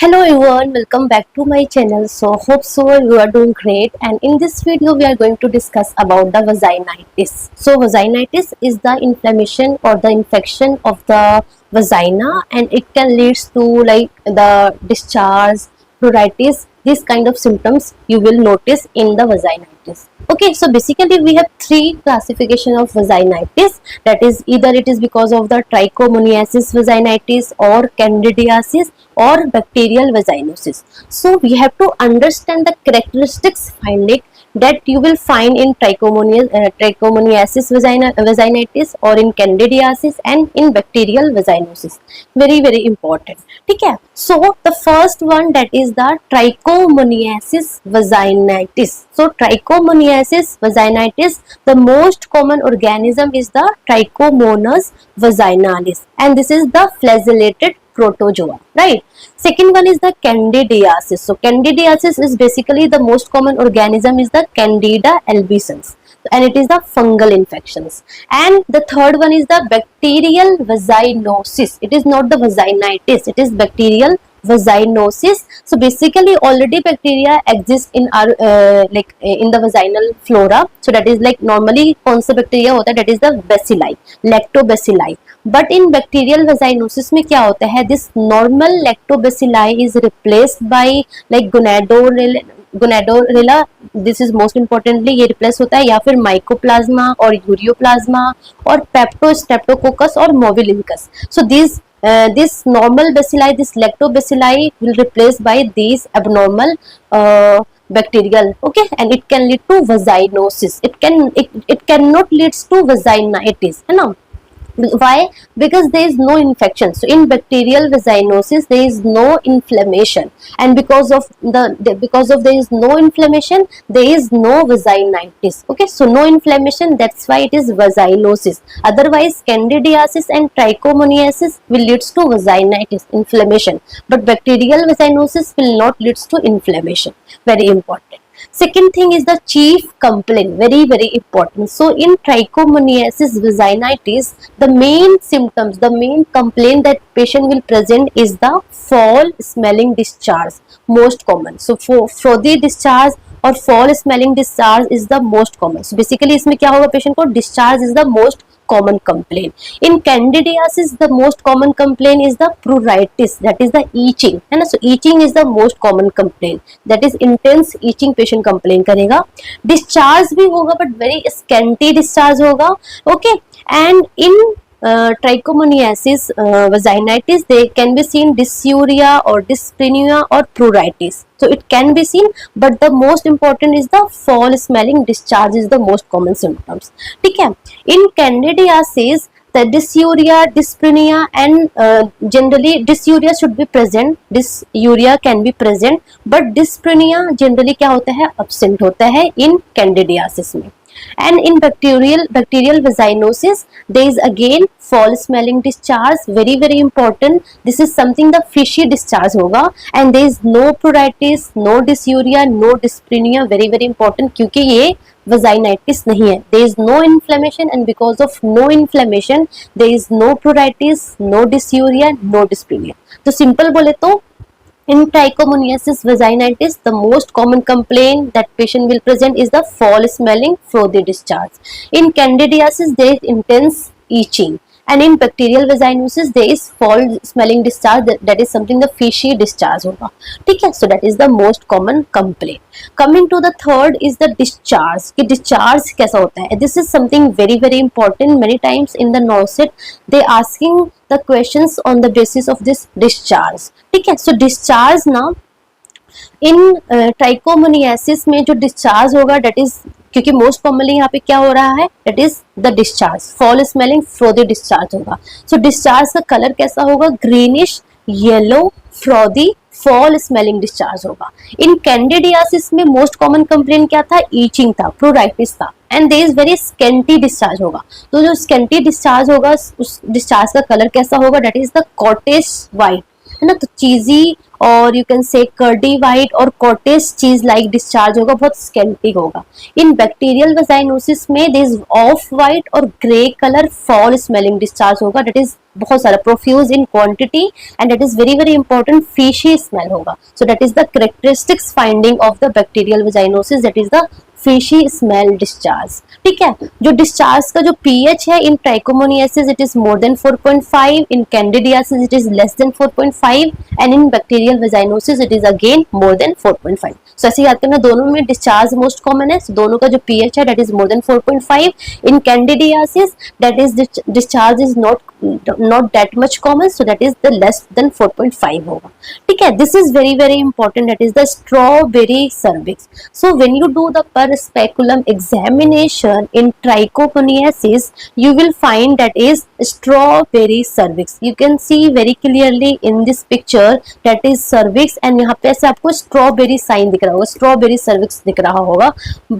Hello everyone, welcome back to my channel. So hope so you are doing great, and in this video we are going to discuss about the vaginitis. So vaginitis is the inflammation or the infection of the vagina, and it can lead to like the discharge, pruritus, these kind of symptoms you will notice in the vaginitis. Okay, so basically we have three classification of vaginitis, that is either it is because of the trichomoniasis vaginitis or candidiasis or bacterial vaginosis. So we have to understand the characteristics finding that you will find in trichomoniasis vaginitis or in candidiasis and in bacterial vaginosis. Very important. Okay, so the first one, that is the trichomoniasis vaginitis. So trichomoniasis vaginitis, the most common organism is the Trichomonas vaginalis, and this is the flagellated protozoa, right? Second one is the candidiasis. So candidiasis is basically the most common organism is the Candida albicans, and it is the fungal infections. And the third one is the bacterial vaginosis. It is not the vaginitis, it is bacterial vaginosis. So basically already bacteria exist in our in the vaginal flora. So that is like normally कौन सा bacteria होता है, that is the bacilli, lactobacilli. But in bacterial vaginosis में क्या होता है, this normal lactobacilli is replaced by like gardnerella, this is most importantly ये replace होता है, या फिर माइकोप्लाज्मा और यूरियोप्लाज्मा और पेप्टो स्ट्रेप्टोकोकस और मोविलिंकस. सो this normal bacilli, this lactobacilli will replaced by these abnormal bacterial, okay, and it can lead to vaginosis. It cannot leads to vaginitis, है ना. Why? Because there is no infection. So in bacterial vaginosis there is no inflammation, and because of there is no inflammation, there is no vaginitis. Okay, so no inflammation, that's why it is vaginosis. Otherwise candidiasis and trichomoniasis will leads to vaginitis, inflammation, but bacterial vaginosis will not leads to inflammation. Very important. Second thing is the chief complaint, very important. So in trichomoniasis vaginitis, the main symptoms, the main complaint that patient will present is the foul smelling discharge, most common. So for frothy discharge और foul smelling discharge is the most common. So basically इसमें क्या होगा, patient को discharge is the most common complaint. In candidiasis the most common complaint is the pruritus, that is the itching, है ना. So itching is the most common complaint, that is intense itching patient complain करेगा. Discharge भी होगा but very scanty discharge होगा, okay. And in trichomoniasis vaginitis they can be seen dysuria or dyspnea or pruritus. So it can be seen, but the most important is the foul smelling discharge is the most common symptoms. ठीक है. In candidiasis the dysuria, dyspnea and generally dysuria should be present, dysuria can be present, but dyspnea generally क्या होता है, absent होता है in candidiasis में. And in bacterial vaginosis there is again foul smelling discharge, very important. This is something the fishy discharge होगा, and there is no pruritus, no dysuria, no dyspnea, very important, क्योंकि ये vaginitis नहीं है. There is no inflammation, and because of no inflammation there is no pruritus, no dysuria, no dyspnea. तो simple बोले तो in trichomoniasis vaginitis the most common complaint that patient will present is the foul smelling frothy discharge. In candidiasis there is intense itching, and in bacterial vaginosis there is foul smelling discharge, that is something the fishy discharge होगा, ठीक है. So that is the most common complaint. Coming to the third is the discharge, कि discharge कैसा होता है. This is something very important. Many times in the NOCET they asking the questions on the basis of this discharge, ठीक है. So discharge ना इन trichomoniasis में जो discharge होगा, डेट इज, क्योंकि मोस्ट कॉमनली यहाँ पे क्या हो रहा है, that is the discharge, foul smelling frothy discharge होगा. सो डिस्चार्ज का कलर कैसा होगा, greenish yellow frothy foul smelling discharge होगा. इन कैंडिडियासिस में मोस्ट कॉमन कंप्लेंट क्या था, ईचिंग था, प्रूराइटिस था, and there is very scanty discharge होगा. तो जो स्केंटी डिस्चार्ज होगा उस डिस्चार्ज का कलर कैसा होगा, that is the cottage white, है ना, तो चीजी और you can say curdy white और कॉटेज चीज लाइक डिस्चार्ज होगा, बहुत स्केल्टी होगा। इन बैक्टीरियल वेजाइनोसिस में दिस ऑफ वाइट और grey colour foul smelling discharge होगा, दैट इज बहुत सारा profuse in quantity and that is very very important, fishy smell होगा। So that is the characteristics finding of the bacterial vaginosis, that is the fishy smell discharge. ठीक है, जो discharge का जो pH है in trichomoniasis it is more than 4.5, in candidiasis it is less than 4.5 and in bacterial vaginosis it is again more than 4.5। सो ऐसे याद करना, दोनों में डिस्चार्ज मोस्ट कॉमन है, so दोनों का जो पीएच है that is more than 4.5। In candidiasis that is discharge is not that much common, so that is the less than 4.5 होगा। ठीक है, this is very very important, that is the strawberry cervix। So when you do the per speculum examination in trichomoniasis you will find that is strawberry cervix। You can see very clearly in this picture that is cervix and यहाँ पे ऐसे आपको strawberry sign दिख रहा होगा, strawberry cervix दिख रहा होगा,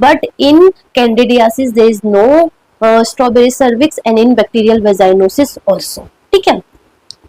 but in candidiasis there is no strawberry cervix and in bacterial vaginosis also। ठीक है,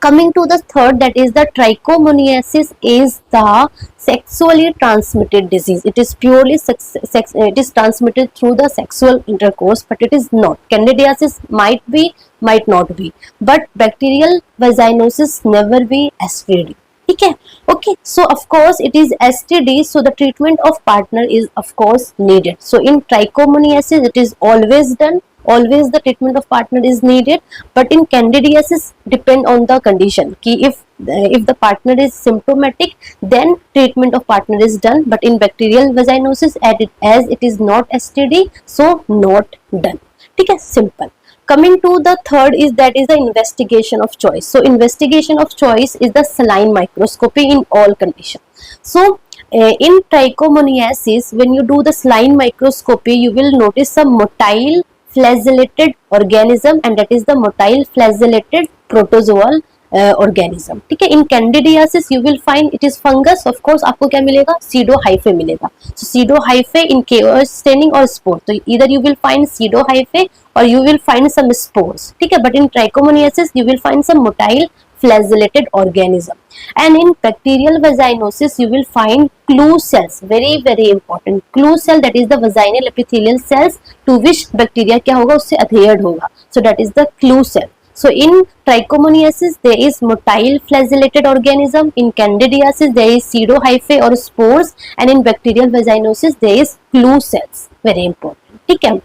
coming to the third, that is the trichomoniasis is the sexually transmitted disease, it is purely it is transmitted through the sexual intercourse, but it is not, candidiasis might be might not be, but bacterial vaginosis never be STD। ठीक है, okay, so of course it is STD, so the treatment of partner is of course needed। So in trichomoniasis it is always done, always the treatment of partner is needed, but in candidiasis depend on the condition कि if the partner is symptomatic then treatment of partner is done, but in bacterial vaginosis as it is not STD so not done। ठीक है, simple। Coming to the third is that is the investigation of choice। So investigation of choice is the saline microscopy in all conditions। So in trichomoniasis when you do the saline microscopy you will notice some motile flagellated organism and that is the motile flagellated protozoal organism। ठीक है, in candidiasis you will find it is fungus, of course आपको क्या मिलेगा, pseudo hyphae मिलेगा। So pseudo hyphae in KOH staining और spore, तो either you will find pseudo hyphae or you will find some spores। ठीक है, but in trichomoniasis you will find some motile flagellated organism and in bacterial vaginosis you will find clue cells, very very important, clue cell that is the vaginal epithelial cells to which bacteria क्या होगा, उससे adhered होगा, so that is the clue cell। So in trichomoniasis there is motile flagellated organism, in candidiasis there is pseudo hyphae or spores and in bacterial vaginosis there is clue cells, very important। ठीक है,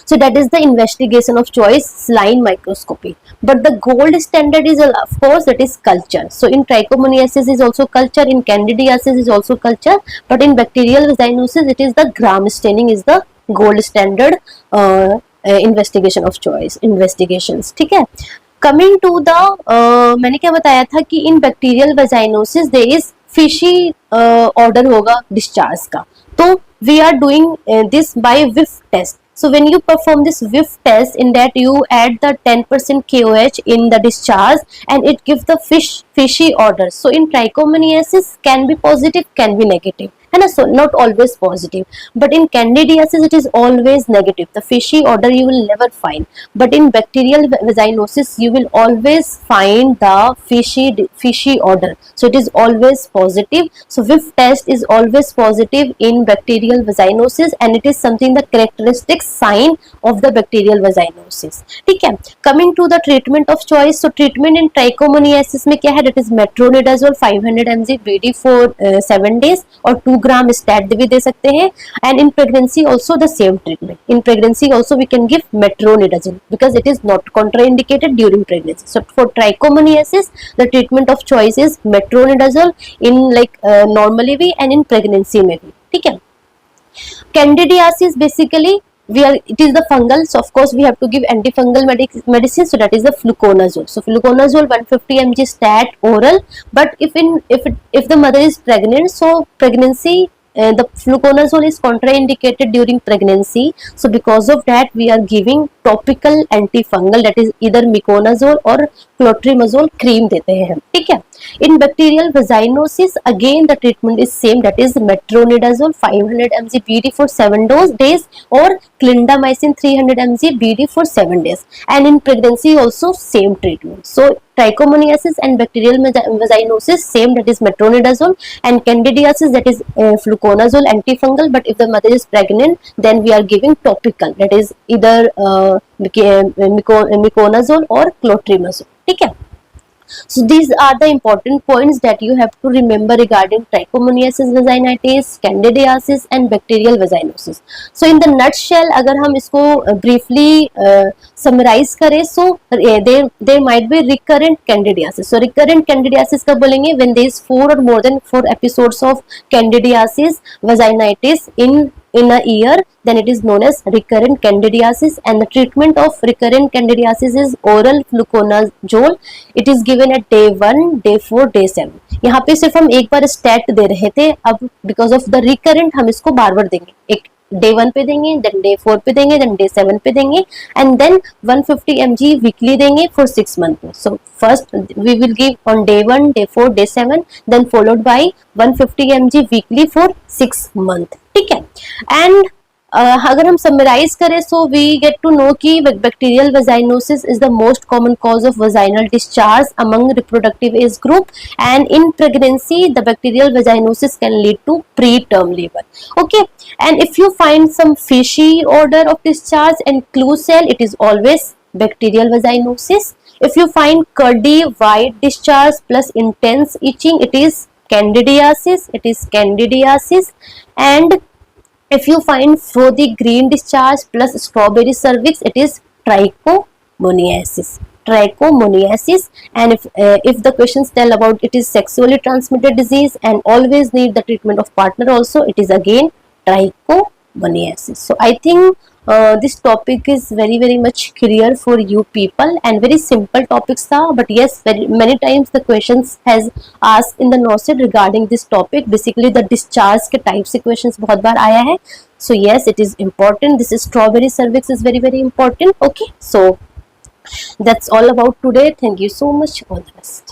so that is the investigation of choice, saline microscopy, but the gold standard is of course that is culture। So in trichomoniasis is also culture, in candidiasis is also culture, but in bacterial vaginosis it is the gram staining is the gold standard investigation of choice investigations। ठीक है, coming to the मैंने क्या बताया था कि in bacterial vaginosis there is fishy order होगा discharge का, तो we are doing this by whiff test। So when you perform this whiff test, in that you add the 10% KOH in the discharge and it gives the fishy order। So in trichomoniasis can be positive, can be negative, है ना, so not always positive, but in candidiasis it is always negative, the fishy order you will never find, but in bacterial vaginosis you will always find the fishy order, so it is always positive। So whiff test is always positive in bacterial vaginosis and it is something the characteristic sign of the bacterial vaginosis। ठीक है, coming to the treatment of choice, so treatment in trichomoniasis में क्या है, that is metronidazole 500 mg BD for 7 days और 2 ग्राम stat भी दे सकते हैं, and in pregnancy also the same treatment, in pregnancy also we can give metronidazole because it is not contraindicated during pregnancy। So for trichomoniasis the treatment of choice is metronidazole in like normally भी and in pregnancy में भी। ठीक है, candidiasis basically it is the fungal, so of course we have to give antifungal medicine, so that is the fluconazole। So fluconazole 150 mg stat oral, but if the mother is pregnant, so pregnancy the fluconazole is contraindicated during pregnancy, so because of that we are giving topical antifungal, that is either miconazole or clotrimazole cream देते हैं। ठीक है, In bacterial vaginosis, again the treatment is same, that is metronidazole 500 mg BD for 7 days or clindamycin 300 mg BD for 7 days. And in pregnancy also same treatment. So trichomoniasis and bacterial vaginosis same, that is metronidazole, and candidiasis, that is fluconazole antifungal. But if the mother is pregnant, then we are giving topical, that is either miconazole or clotrimazole. ठीक है. So these are the important points that you have to remember regarding trichomoniasis vaginitis, candidiasis and bacterial vaginosis. So in the nutshell, अगर हम इसको briefly summarize करें, so there might be recurrent candidiasis. So recurrent candidiasis कब बोलेंगे? When there is 4 or more than 4 episodes of candidiasis vaginitis in a year, then it is known as recurrent candidiasis. And the treatment of recurrent candidiasis is oral fluconazole. It is given at day 1, day 4, day 7. यहाँ पे सिर्फ हम एक बार stat दे रहे थे, अब because of the recurrent हम इसको बार बार देंगे. एक डे 1 पे देंगे, देन डे 4 पे देंगे, देन डे 7 पे देंगे, एंड देन 150 mg वीकली देंगे for 6 month. So first we will give on day 1, day 4, day 7, then followed by 150 mg weekly for 6 month. ठीक है. एंड अगर हम समराइज करें, so we get to know कि bacterial vaginosis is the most common cause of vaginal discharge among reproductive age group, and in pregnancy the bacterial vaginosis can lead to pre term labour. Okay. And if you find some fishy odour of discharge and clue cell, it is always bacterial vaginosis. If you find curdy white discharge plus intense itching, it is candidiasis. It is candidiasis. And if you find frothy green discharge plus strawberry cervix, it is trichomoniasis. Trichomoniasis. And if the questions tell about it is sexually transmitted disease and always need the treatment of partner also, it is again trichomoniasis. So I think this topic is very very much clear for you people, and very simple topics tha, but yes, very many times the questions has asked in the NOCET regarding this topic. Basically the discharge के type से questions बहुत बार आया है. So yes, it is important. This is strawberry cervix is very very important. Okay, so that's all about today. Thank you so much. All the best.